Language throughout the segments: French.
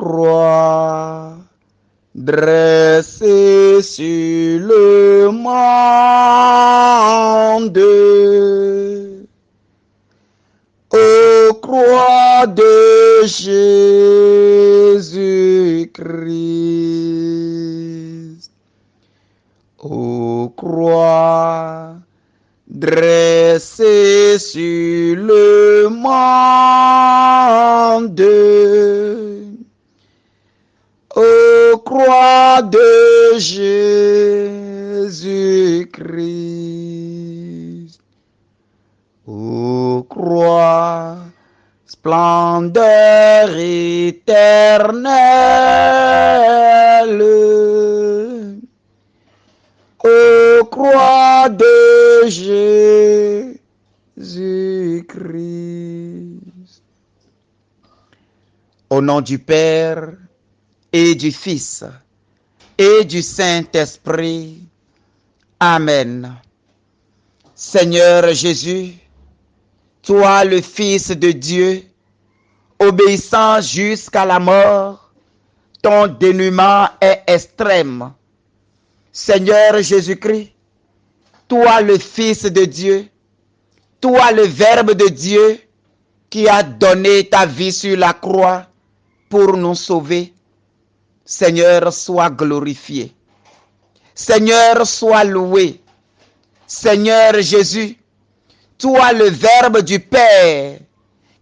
croix dressée sur le monde, ô croix de Jésus-Christ, ô croix dressée sur le monde, ô croix de Jésus-Christ, ô croix, splendeur éternelle, ô croix de Jésus-Christ. Au nom du Père et du Fils et du Saint-Esprit. Amen. Seigneur Jésus, toi le Fils de Dieu, obéissant jusqu'à la mort, ton dénuement est extrême. Seigneur Jésus-Christ, toi le Fils de Dieu, toi le Verbe de Dieu, qui a donné ta vie sur la croix pour nous sauver. Seigneur, sois glorifié. Seigneur, sois loué. Seigneur Jésus, toi le Verbe du Père,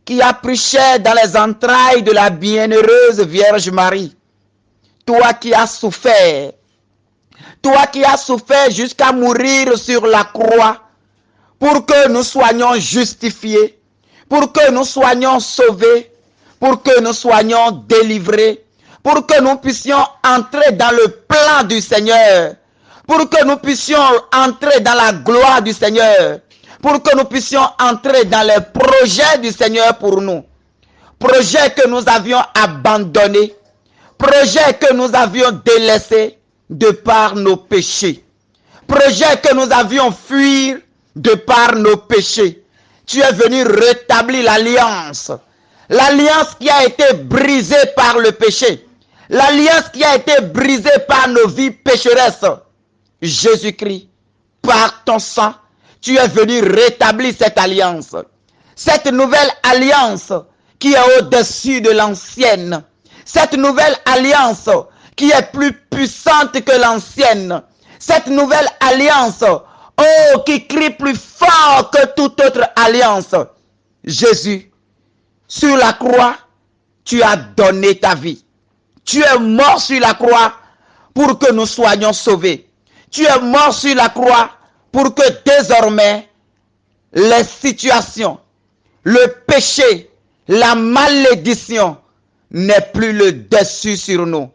qui a pris chair dans les entrailles de la bienheureuse Vierge Marie. Toi qui as souffert jusqu'à mourir sur la croix, pour que nous soyons justifiés, pour que nous soyons sauvés, pour que nous soyons délivrés, pour que nous puissions entrer dans le plan du Seigneur, pour que nous puissions entrer dans la gloire du Seigneur, pour que nous puissions entrer dans les projets du Seigneur pour nous. Projets que nous avions abandonnés, projets que nous avions délaissés de par nos péchés, projets que nous avions fui de par nos péchés. Tu es venu rétablir l'alliance. L'alliance qui a été brisée par le péché. L'alliance qui a été brisée par nos vies pécheresses. Jésus-Christ, par ton sang, tu es venu rétablir cette alliance. Cette nouvelle alliance qui est au-dessus de l'ancienne. Cette nouvelle alliance qui est plus puissante que l'ancienne. Cette nouvelle alliance, oh, qui crie plus fort que toute autre alliance. Jésus, sur la croix, tu as donné ta vie. Tu es mort sur la croix pour que nous soyons sauvés. Tu es mort sur la croix pour que désormais les situations, le péché, la malédiction n'aient plus le dessus sur nous.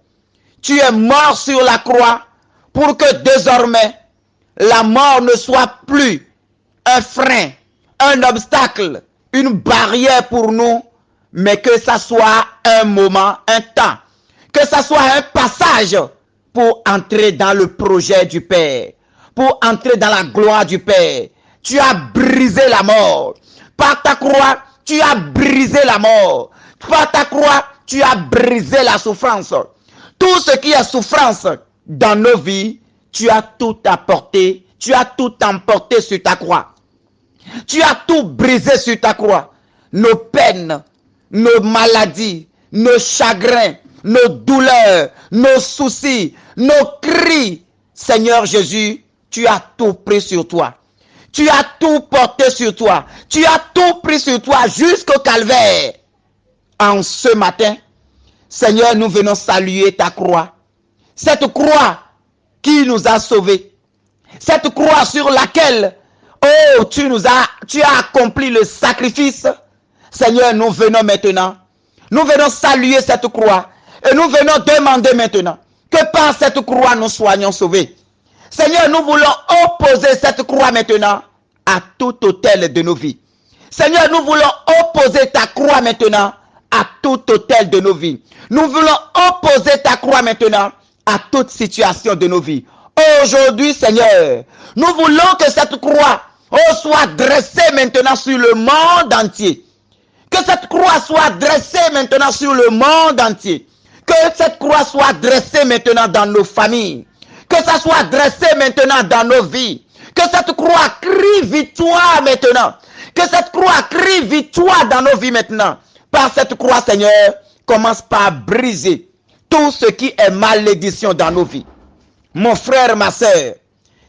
Tu es mort sur la croix pour que désormais la mort ne soit plus un frein, un obstacle, une barrière pour nous, mais que ça soit un moment, un temps, que ça soit un passage pour entrer dans le projet du Père, pour entrer dans la gloire du Père. Tu as brisé la mort. Par ta croix, tu as brisé la mort. Par ta croix, tu as brisé la souffrance. Tout ce qui est souffrance dans nos vies, tu as tout apporté, tu as tout emporté sur ta croix. Tu as tout brisé sur ta croix. Nos peines, nos maladies, nos chagrins, nos douleurs, nos soucis, nos cris. Seigneur Jésus, tu as tout pris sur toi. Tu as tout porté sur toi. Tu as tout pris sur toi jusqu'au calvaire. En ce matin, Seigneur, nous venons saluer ta croix. Cette croix qui nous a sauvés. Cette croix sur laquelle, oh, tu as accompli le sacrifice. Seigneur, nous venons maintenant. Nous venons saluer cette croix. Et nous venons demander maintenant que par cette croix nous soyons sauvés. Seigneur, nous voulons opposer cette croix maintenant à tout autel de nos vies. Seigneur, nous voulons opposer ta croix maintenant à tout autel de nos vies. Nous voulons opposer ta croix maintenant à toute situation de nos vies. Aujourd'hui, Seigneur, nous voulons que cette croix soit dressée maintenant sur le monde entier. Que cette croix soit dressée maintenant sur le monde entier. Que cette croix soit dressée maintenant dans nos familles. Que ça soit dressé maintenant dans nos vies. Que cette croix crie victoire maintenant. Que cette croix crie victoire dans nos vies maintenant. Par cette croix, Seigneur, commence par briser tout ce qui est malédiction dans nos vies. Mon frère, ma soeur,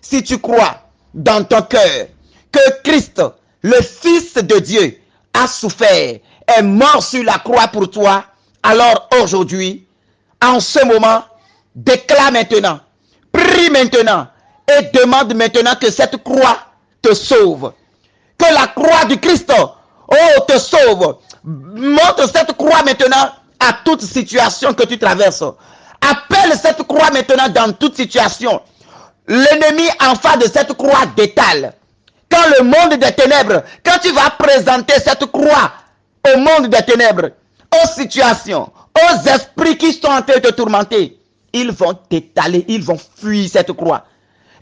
si tu crois dans ton cœur que Christ, le Fils de Dieu, a souffert, est mort sur la croix pour toi, alors aujourd'hui, en ce moment, déclare maintenant, prie maintenant et demande maintenant que cette croix te sauve. Que la croix du Christ, oh, te sauve. Montre cette croix maintenant à toute situation que tu traverses. Appelle cette croix maintenant dans toute situation. L'ennemi en face de cette croix détale. Quand le monde des ténèbres, quand tu vas présenter cette croix au monde des ténèbres, aux situations, aux esprits qui sont en train de te tourmenter, ils vont t'étaler, ils vont fuir cette croix.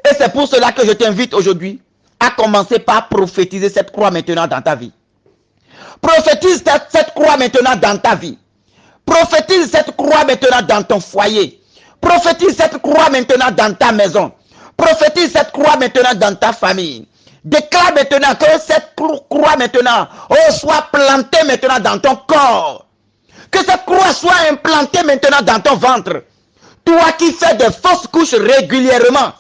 Et c'est pour cela que je t'invite aujourd'hui à commencer par prophétiser cette croix maintenant dans ta vie. Prophétise cette croix maintenant dans ta vie. Prophétise cette croix maintenant dans ton foyer. Prophétise cette croix maintenant dans ta maison. Prophétise cette croix maintenant dans ta famille. Déclare maintenant que cette croix maintenant soit plantée maintenant dans ton corps. Que cette croix soit implantée maintenant dans ton ventre. Toi qui fais des fausses couches régulièrement.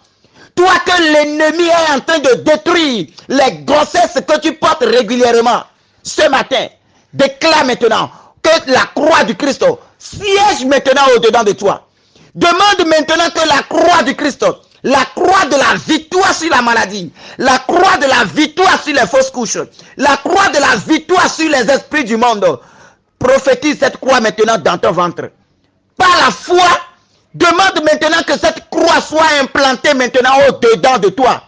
Toi que l'ennemi est en train de détruire les grossesses que tu portes régulièrement. Ce matin, déclare maintenant que la croix du Christ siège maintenant au-dedans de toi. Demande maintenant que la croix du Christ, la croix de la victoire sur la maladie, la croix de la victoire sur les fausses couches, la croix de la victoire sur les esprits du monde, prophétise cette croix maintenant dans ton ventre. Par la foi, demande maintenant que cette croix soit implantée maintenant au-dedans de toi.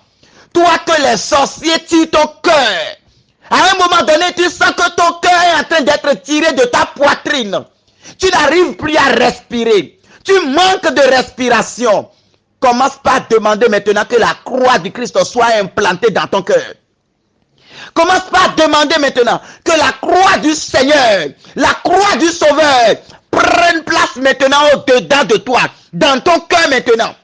Toi que les sorciers tirent ton cœur. À un moment donné, tu sens que ton cœur est en train d'être tiré de ta poitrine. Tu n'arrives plus à respirer. Tu manques de respiration. Commence par demander maintenant que la croix du Christ soit implantée dans ton cœur. Commence par demander maintenant que la croix du Seigneur, la croix du Sauveur, prenne place maintenant au-dedans de toi, dans ton cœur maintenant.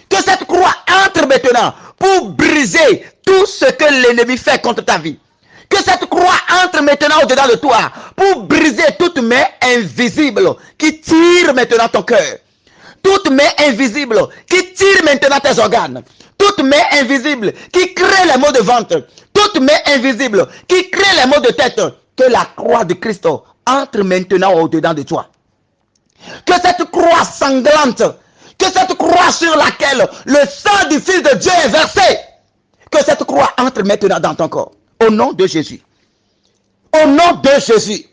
Que cette croix entre maintenant pour briser tout ce que l'ennemi fait contre ta vie. Que cette croix entre maintenant au-dedans de toi pour briser toute main invisible qui tire maintenant ton cœur. Toute main invisible qui tire maintenant tes organes. Toute main invisible qui crée les maux de ventre. Toute main invisible qui crée les maux de tête. Que la croix de Christ entre maintenant au-dedans de toi. Que cette croix sanglante, que cette croix sur laquelle le sang du Fils de Dieu est versé, que cette croix entre maintenant dans ton corps. Au nom de Jésus. Au nom de Jésus.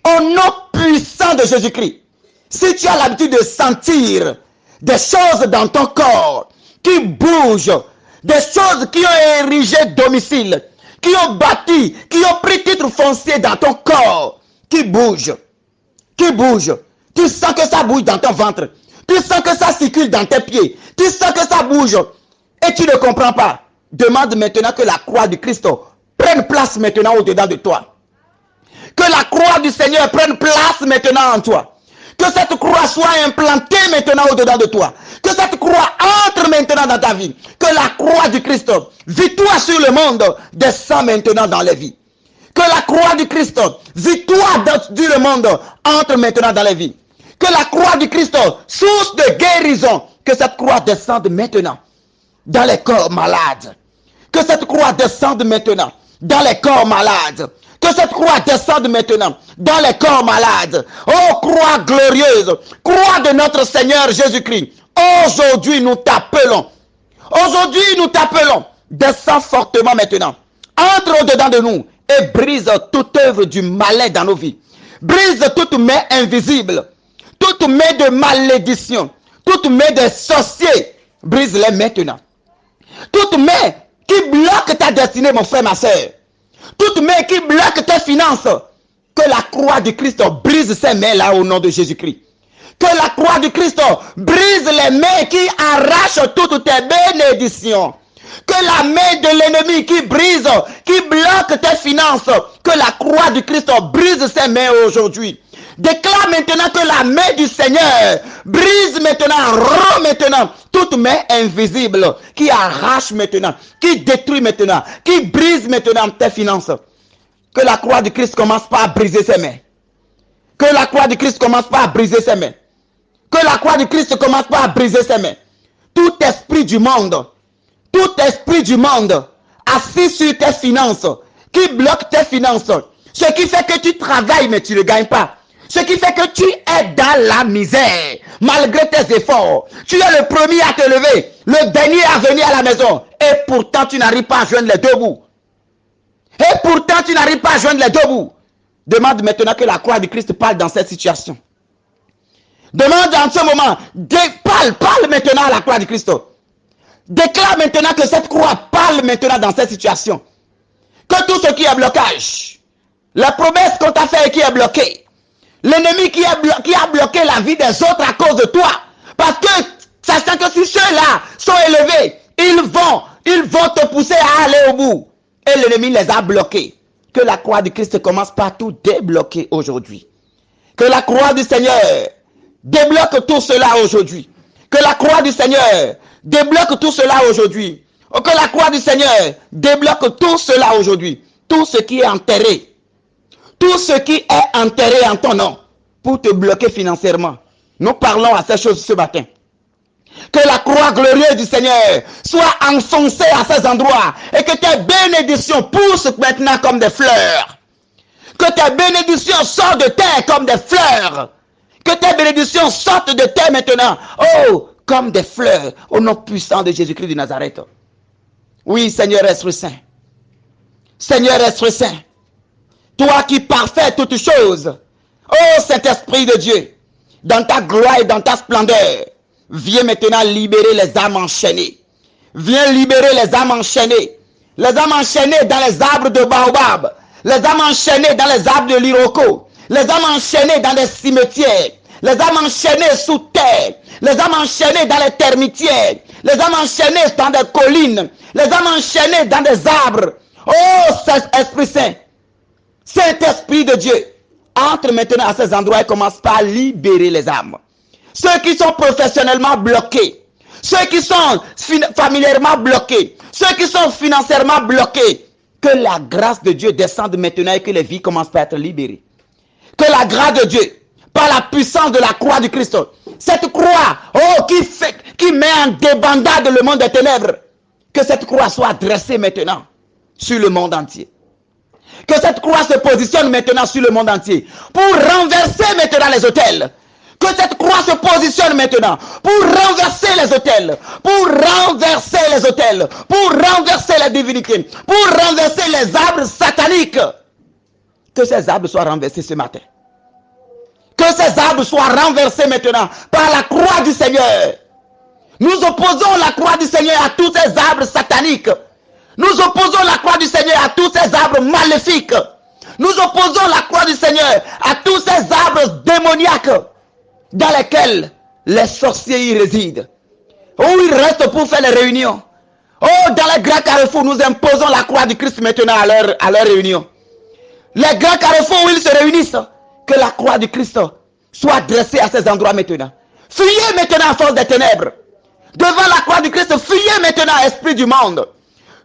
Au nom puissant de Jésus-Christ. Si tu as l'habitude de sentir des choses dans ton corps qui bougent, des choses qui ont érigé domicile, qui ont bâti, qui ont pris titre foncier dans ton corps, qui bougent, tu sens que ça bouge dans ton ventre, tu sens que ça circule dans tes pieds, tu sens que ça bouge et tu ne comprends pas. Demande maintenant que la croix du Christ prenne place maintenant au-dedans de toi. Que la croix du Seigneur prenne place maintenant en toi. Que cette croix soit implantée maintenant au-dedans de toi. Que cette croix entre maintenant dans ta vie. Que la croix du Christ, victoire sur le monde, descend maintenant dans les vies. Que la croix du Christ, victoire sur le monde, entre maintenant dans les vies. Que la croix du Christ, source de guérison, que cette croix descende maintenant dans les corps malades. Que cette croix descende maintenant dans les corps malades. Que cette croix descende maintenant dans les corps malades. Oh, croix glorieuse, croix de notre Seigneur Jésus-Christ. Aujourd'hui, nous t'appelons. Aujourd'hui, nous t'appelons. Descends fortement maintenant. Entre au-dedans de nous et brise toute œuvre du malin dans nos vies. Brise toute main invisible. Toute main de malédiction. Toute main de sorciers. Brise-les maintenant. Toute main qui bloque ta destinée, mon frère, ma soeur. Toute main qui bloque tes finances, que la croix du Christ brise ces mains-là au nom de Jésus-Christ. Que la croix du Christ brise les mains qui arrachent toutes tes bénédictions. Que la main de l'ennemi qui brise, qui bloque tes finances, que la croix du Christ brise ces mains aujourd'hui. Déclare maintenant que la main du Seigneur brise maintenant, rompt maintenant toute main invisible qui arrache maintenant, qui détruit maintenant, qui brise maintenant tes finances. Que la croix de Christ commence par briser ses mains. Que la croix de Christ commence par briser ses mains. Que la croix de Christ commence par briser ses mains. Tout esprit du monde assis sur tes finances, qui bloque tes finances, ce qui fait que tu travailles mais tu ne gagnes pas, ce qui fait que tu es dans la misère, malgré tes efforts, tu es le premier à te lever, le dernier à venir à la maison, et pourtant tu n'arrives pas à joindre les deux bouts. Et pourtant tu n'arrives pas à joindre les deux bouts. Demande maintenant que la croix de Christ parle dans cette situation. Demande en ce moment, parle maintenant à la croix de Christ. Déclare maintenant que cette croix parle maintenant dans cette situation. Que tout ce qui est blocage, la promesse qu'on t'a fait qui est bloquée, l'ennemi qui a bloqué la vie des autres à cause de toi, parce que sachant que si ceux-là sont élevés, ils vont te pousser à aller au bout. Et l'ennemi les a bloqués. Que la croix de Christ commence par tout débloquer aujourd'hui. Que la croix du Seigneur débloque tout cela aujourd'hui. Que la croix du Seigneur débloque tout cela aujourd'hui. Que la croix du Seigneur débloque tout cela aujourd'hui. Tout ce qui est enterré. Tout ce qui est enterré en ton nom pour te bloquer financièrement. Nous parlons à ces choses ce matin. Que la croix glorieuse du Seigneur soit enfoncée à ces endroits et que tes bénédictions poussent maintenant comme des fleurs. Que tes bénédictions sortent de terre comme des fleurs. Que tes bénédictions sortent de terre maintenant. Oh, comme des fleurs au nom puissant de Jésus-Christ de Nazareth. Oui, Seigneur Esprit Saint. Seigneur Esprit Saint. Toi qui parfais toutes choses. Oh, Saint-Esprit de Dieu. Dans ta gloire et dans ta splendeur. Viens maintenant libérer les âmes enchaînées. Viens libérer les âmes enchaînées. Les âmes enchaînées dans les arbres de Baobab. Les âmes enchaînées dans les arbres de l'Iroko. Les âmes enchaînées dans les cimetières. Les âmes enchaînées sous terre. Les âmes enchaînées dans les termitières. Les âmes enchaînées dans des collines. Les âmes enchaînées dans des arbres. Oh, Saint-Esprit Saint. Saint-Esprit de Dieu. Entre maintenant à ces endroits et commence par libérer les âmes. Ceux qui sont professionnellement bloqués, ceux qui sont familièrement bloqués, ceux qui sont financièrement bloqués, que la grâce de Dieu descende maintenant et que les vies commencent à être libérées. Que la grâce de Dieu, par la puissance de la croix du Christ, cette croix qui met en débandade le monde des ténèbres, que cette croix soit dressée maintenant sur le monde entier. Que cette croix se positionne maintenant sur le monde entier pour renverser maintenant les autels. Que cette croix se positionne maintenant pour renverser les autels, pour renverser les autels, pour renverser les divinités, pour renverser les arbres sataniques. Que ces arbres soient renversés ce matin. Que ces arbres soient renversés maintenant par la croix du Seigneur. Nous opposons la croix du Seigneur à tous ces arbres sataniques. Nous opposons la croix du Seigneur à tous ces arbres maléfiques. Nous opposons la croix du Seigneur à tous ces arbres démoniaques dans lesquels les sorciers y résident. Où ils restent pour faire les réunions. Oh, dans les grands carrefours, nous imposons la croix du Christ maintenant à leur réunion. Les grands carrefours où ils se réunissent, que la croix du Christ soit dressée à ces endroits maintenant. Fuyez maintenant à force des ténèbres. Devant la croix du Christ, fuyez maintenant esprit du monde.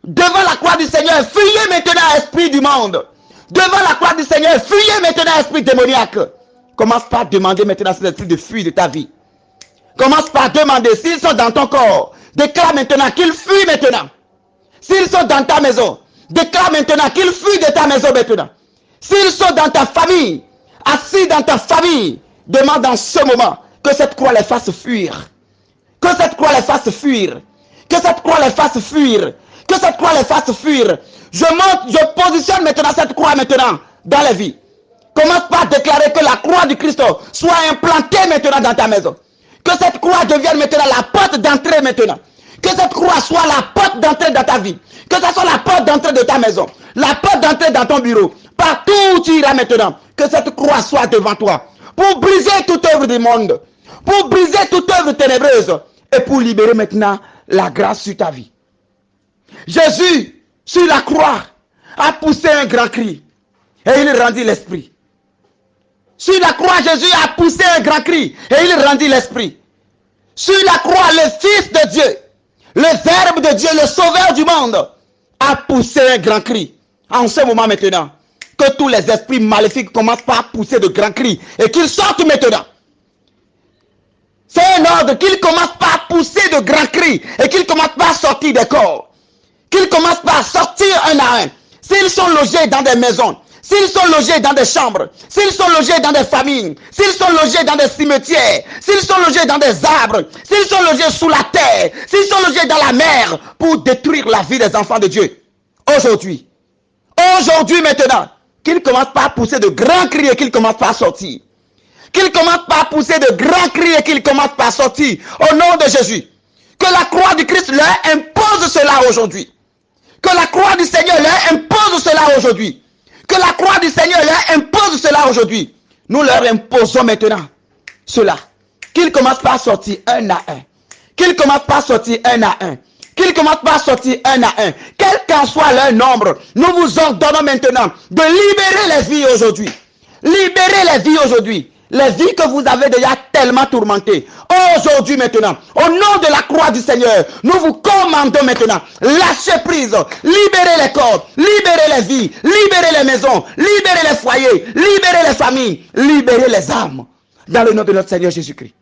Devant la croix du Seigneur, fuyez maintenant esprit du monde. Devant la croix du Seigneur, fuyez maintenant esprit démoniaque. Commence par demander maintenant à ces esprits de fuir de ta vie. Commence par demander s'ils sont dans ton corps. Déclare maintenant qu'ils fuient maintenant. S'ils sont dans ta maison, déclare maintenant qu'ils fuient de ta maison maintenant. S'ils sont dans ta famille, assis dans ta famille, demande en ce moment que cette croix les fasse fuir. Que cette croix les fasse fuir. Que cette croix les fasse fuir. Que cette croix les fasse fuir. Je positionne maintenant cette croix maintenant dans la vie. Commence par déclarer que la croix du Christ soit implantée maintenant dans ta maison. Que cette croix devienne maintenant la porte d'entrée maintenant. Que cette croix soit la porte d'entrée dans ta vie. Que ce soit la porte d'entrée de ta maison. La porte d'entrée dans ton bureau. Partout où tu iras maintenant. Que cette croix soit devant toi. Pour briser toute œuvre du monde. Pour briser toute œuvre ténébreuse. Et pour libérer maintenant la grâce sur ta vie. Jésus, sur la croix, a poussé un grand cri. Et il rendit l'esprit. Sur la croix, Jésus a poussé un grand cri et il rendit l'esprit. Sur la croix, le Fils de Dieu, le Verbe de Dieu, le Sauveur du monde, a poussé un grand cri. En ce moment maintenant, que tous les esprits maléfiques commencent par pousser de grands cris et qu'ils sortent maintenant. C'est un ordre, qu'ils commencent par pousser de grands cris et qu'ils commencent par sortir des corps. Qu'ils commencent par sortir un à un. S'ils sont logés dans des maisons, s'ils sont logés dans des chambres, s'ils sont logés dans des familles, s'ils sont logés dans des cimetières, s'ils sont logés dans des arbres, s'ils sont logés sous la terre, s'ils sont logés dans la mer pour détruire la vie des enfants de Dieu. Aujourd'hui maintenant, qu'ils commencent par pousser de grands cris et qu'ils commencent par sortir. Qu'ils commencent par pousser de grands cris et qu'ils commencent par sortir au nom de Jésus. Que la croix du Christ leur impose cela aujourd'hui. Que la croix du Seigneur leur impose cela aujourd'hui. Que la croix du Seigneur leur impose cela aujourd'hui. Nous leur imposons maintenant cela. Qu'ils commencent par sortir un à un. Qu'ils commencent par sortir un à un. Qu'ils commencent par sortir un à un. Quel qu'en soit leur nombre, nous vous ordonnons maintenant de libérer les vies aujourd'hui. Libérez les vies aujourd'hui. Les vies que vous avez déjà tellement tourmentées. Aujourd'hui maintenant, au nom de la croix du Seigneur, nous vous commandons maintenant, lâchez prise, libérez les corps, libérez les vies, libérez les maisons, libérez les foyers, libérez les familles, libérez les âmes. Dans le nom de notre Seigneur Jésus-Christ.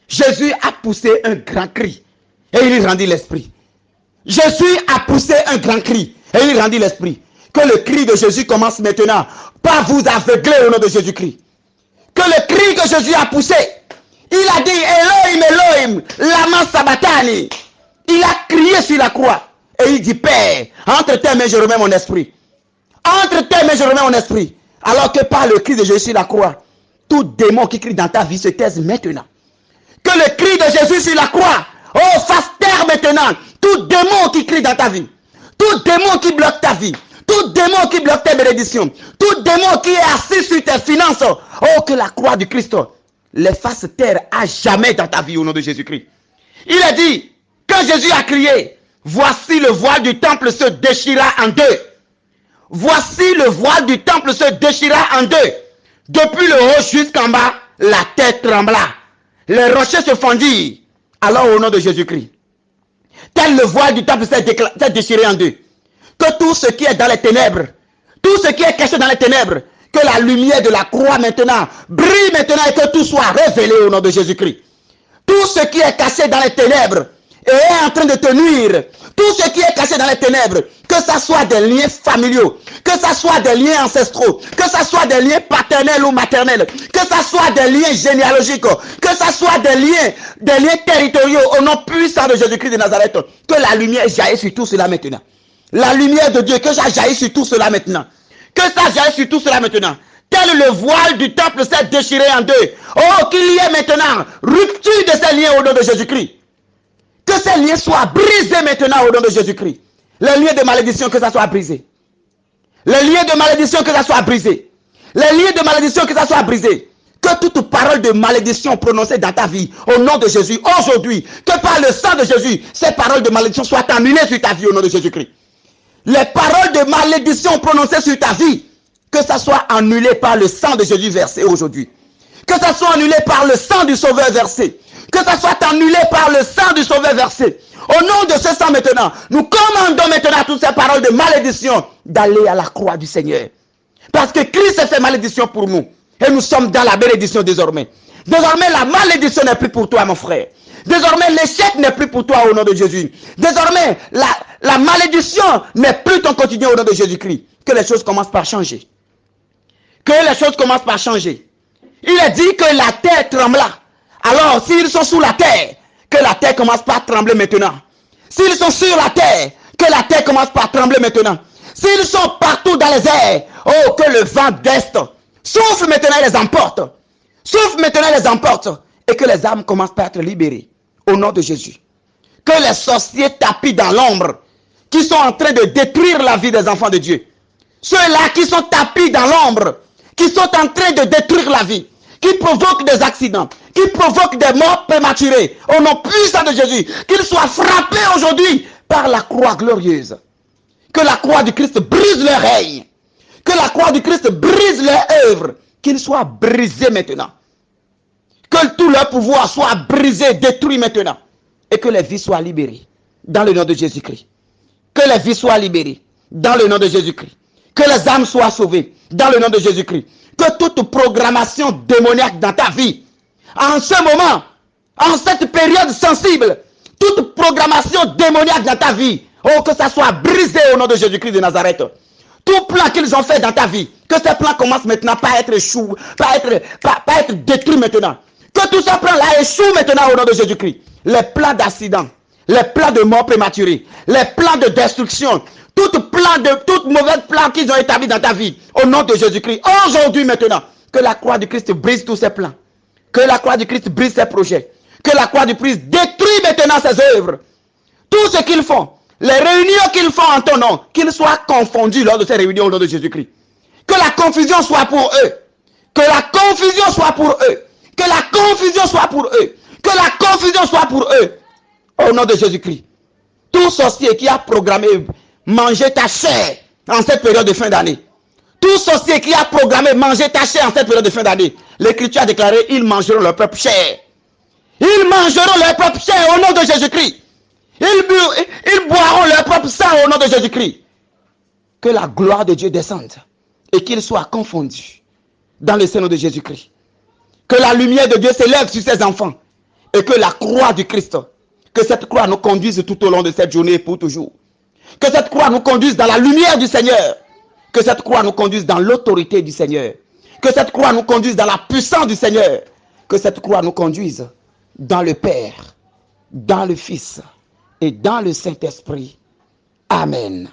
Jésus a poussé un grand cri et il rendit l'esprit. Jésus a poussé un grand cri et il rendit l'esprit. Que le cri de Jésus commence maintenant par vous aveugler au nom de Jésus-Christ. Que le cri que Jésus a poussé, il a dit Elohim, Elohim, lama sabachthani. Il a crié sur la croix et il dit Père, entre tes mains je remets mon esprit. Entre tes mains je remets mon esprit. Alors que par le cri de Jésus sur la croix, tout démon qui crie dans ta vie se taise maintenant. Que le cri de Jésus sur la croix, oh, fasse taire maintenant tout démon qui crie dans ta vie. Tout démon qui bloque ta vie. Tout démon qui bloque tes bénédictions, tout démon qui est assis sur tes finances, oh, que la croix du Christ les fasse taire à jamais dans ta vie au nom de Jésus-Christ. Il a dit, quand Jésus a crié, voici le voile du temple se déchira en deux. Voici le voile du temple se déchira en deux. Depuis le haut jusqu'en bas, la terre trembla. Les rochers se fondirent. Alors au nom de Jésus-Christ, tel le voile du temple s'est déchiré en deux. Que tout ce qui est dans les ténèbres, tout ce qui est caché dans les ténèbres, que la lumière de la croix maintenant brille maintenant et que tout soit révélé au nom de Jésus-Christ. Tout ce qui est caché dans les ténèbres et est en train de te nuire, tout ce qui est caché dans les ténèbres, que ce soit des liens familiaux, que ce soit des liens ancestraux, que ce soit des liens paternels ou maternels, que ce soit des liens généalogiques, que ce soit des liens territoriaux au nom puissant de Jésus-Christ de Nazareth, que la lumière jaillisse sur tout cela maintenant. La lumière de Dieu, que ça jaillisse sur tout cela maintenant. Que ça jaillisse sur tout cela maintenant. Tel le voile du temple s'est déchiré en deux. Oh, qu'il y ait maintenant rupture de ces liens au nom de Jésus-Christ. Que ces liens soient brisés maintenant au nom de Jésus-Christ. Les liens de malédiction, que ça soit brisé. Les liens de malédiction, que ça soit brisé. Les liens de malédiction, que ça soit brisé. Que toute parole de malédiction prononcée dans ta vie, au nom de Jésus, aujourd'hui, que par le sang de Jésus, ces paroles de malédiction soient annulées sur ta vie au nom de Jésus-Christ. Les paroles de malédiction prononcées sur ta vie, que ça soit annulé par le sang de Jésus versé aujourd'hui. Que ça soit annulé par le sang du Sauveur versé. Que ça soit annulé par le sang du Sauveur versé. Au nom de ce sang maintenant, nous commandons maintenant à toutes ces paroles de malédiction d'aller à la croix du Seigneur. Parce que Christ a fait malédiction pour nous. Et nous sommes dans la bénédiction désormais. Désormais, la malédiction n'est plus pour toi, mon frère. Désormais, l'échec n'est plus pour toi au nom de Jésus. Désormais, la malédiction n'est plus ton quotidien au nom de Jésus-Christ. Que les choses commencent par changer. Que les choses commencent par changer. Il est dit que la terre trembla. Alors, s'ils sont sous la terre, que la terre commence par trembler maintenant. S'ils sont sur la terre, que la terre commence par trembler maintenant. S'ils sont partout dans les airs, oh, que le vent d'est souffle maintenant et les emporte. Souffle maintenant et les emporte. Et que les âmes commencent par être libérées. Au nom de Jésus. Que les sorciers tapis dans l'ombre, qui sont en train de détruire la vie des enfants de Dieu. Ceux-là qui sont tapis dans l'ombre, qui sont en train de détruire la vie, qui provoquent des accidents, qui provoquent des morts prématurées, au nom puissant de Jésus, qu'ils soient frappés aujourd'hui par la croix glorieuse. Que la croix du Christ brise leur règne. Que la croix du Christ brise leur œuvre. qu'il soit brisé maintenant. Que tout leur pouvoir soit brisé, détruit maintenant. Et que les vies soient libérées dans le nom de Jésus-Christ. Que les vies soient libérées dans le nom de Jésus-Christ. Que les âmes soient sauvées dans le nom de Jésus-Christ. Que toute programmation démoniaque dans ta vie, en ce moment, en cette période sensible, toute programmation démoniaque dans ta vie, oh, que ça soit brisé au nom de Jésus-Christ de Nazareth. Tout plan qu'ils ont fait dans ta vie, que ces plans commencent maintenant par être échoués, par être détruits maintenant. Que tous ces plans-là échouent maintenant au nom de Jésus-Christ. Les plans d'accident, les plans de mort prématurée, les plans de destruction, toute mauvaise plan qu'ils ont établi dans ta vie, au nom de Jésus-Christ. Aujourd'hui maintenant, que la croix du Christ brise tous ces plans. Que la croix du Christ brise ses projets. Que la croix du Christ détruit maintenant ses œuvres. Tout ce qu'ils font, les réunions qu'ils font en ton nom, qu'ils soient confondus lors de ces réunions au nom de Jésus-Christ. Que la confusion soit pour eux. Que la confusion soit pour eux. Que la confusion soit pour eux. Que la confusion soit pour eux. Au nom de Jésus-Christ. Tout sorcier qui a programmé manger ta chair en cette période de fin d'année. Tout sorcier qui a programmé manger ta chair en cette période de fin d'année. L'Écriture a déclaré, ils mangeront leur propre chair. Ils mangeront leur propre chair au nom de Jésus-Christ. Ils boiront leur propre sang au nom de Jésus-Christ. Que la gloire de Dieu descende et qu'il soit confondu dans le Seigneur de Jésus-Christ. Que la lumière de Dieu s'élève sur ses enfants et que la croix du Christ, que cette croix nous conduise tout au long de cette journée et pour toujours. Que cette croix nous conduise dans la lumière du Seigneur. Que cette croix nous conduise dans l'autorité du Seigneur. Que cette croix nous conduise dans la puissance du Seigneur. Que cette croix nous conduise dans le Père, dans le Fils et dans le Saint-Esprit. Amen.